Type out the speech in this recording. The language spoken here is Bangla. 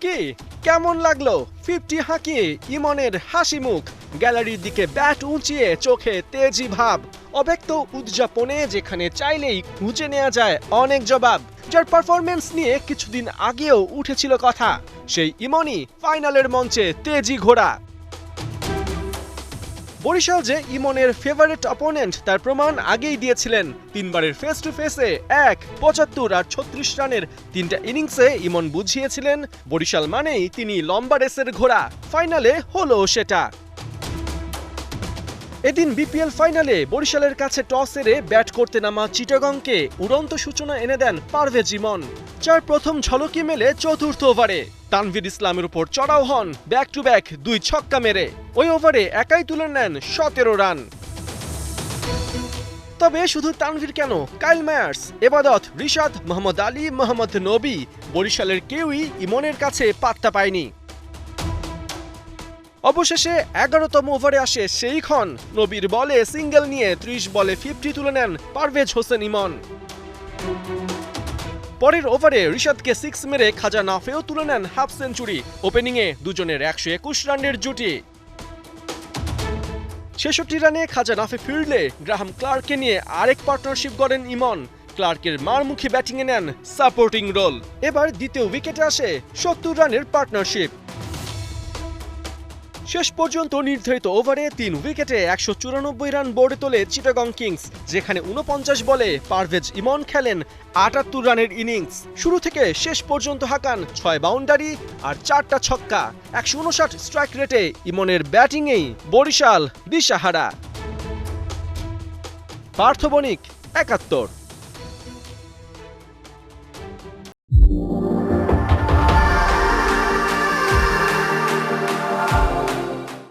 কি কেমন লাগলো 50 হাঁকিয়ে ইমনের হাসি মুখ, গ্যালারির দিকে ব্যাট উঁচিয়ে চোখে তেজি ভাব, অব্যক্ত উদযাপনে যেখানে চাইলেই খুঁজে নেওয়া যায় অনেক জবাব। যার পারফরমেন্স নিয়ে কিছুদিন আগেও উঠেছিল কথা, সেই ইমনই ফাইনালের মঞ্চে তেজি ঘোড়া। বরিশাল যে ইমনের ফেভারিট অপোনেন্ট তার প্রমাণ আগেই দিয়েছিলেন। তিনবারের ফেস টু ফেসে 75 আর 36 রানের তিনটা ইনিংসে ইমন বুঝিয়েছিলেন বরিশাল মানেই তিনি লম্বা রেসের ঘোড়া। ফাইনালে হলো সেটা। এদিন বিপিএল ফাইনালে বরিশালের কাছে টস হেরে ব্যাট করতে নামা চিটাগংকে উড়ন্ত সূচনা এনে দেন পারভেজ ইমন। যার প্রথম ঝলকি মেলে চতুর্থ ওভারে তানভীর ইসলামের উপর চড়াও হন ব্যাক টু ব্যাক 2 ছক্কা মেরে। ওই ওভারে একাই তুলে নেন 17 রান। তবে শুধু তানভীর কেন, কাইল মায়ার্স, এবাদত, রিশাদ, মোহাম্মদ আলী, মোহাম্মদ নবী, বরিশালের কেউই ইমনের কাছে পাত্তা পায়নি। অবশেষে 11তম ওভারে আসে সেই ক্ষণ। নবীর বলে সিঙ্গেল নিয়ে 30 বলে 50 তুলে নেন পারভেজ হোসেন ইমন। পরের ওভারে রিশাদকে 6 মেরে খাজা নাফেও তুলে নেন হাফ সেঞ্চুরি। ওপেনিংয়ে দুজনের 121 রানের জুটি। 66 রানে খাজা নাফে ফিরলে গ্রাহাম ক্লার্ককে নিয়ে আরেক পার্টনারশিপ গড়েন ইমন। ক্লার্কের মারমুখী ব্যাটিংয়ে নেন সাপোর্টিং রোল। এবার দ্বিতীয় উইকেটে আসে 70 রানের পার্টনারশিপ। শেষ পর্যন্ত নির্ধারিত ওভারে 3 উইকেটে 194 রান বোর্ডে তোলে চিটাগং কিংস, যেখানে 49 বলে পারভেজ ইমন খেলেন 78 রানের ইনিংস। শুরু থেকে শেষ পর্যন্ত হাঁকান 6 বাউন্ডারি আর 4টা ছক্কা। 159 স্ট্রাইক রেটে ইমনের ব্যাটিংয়েই বরিশাল দিশাহারা। পার্থ বণিক, 71।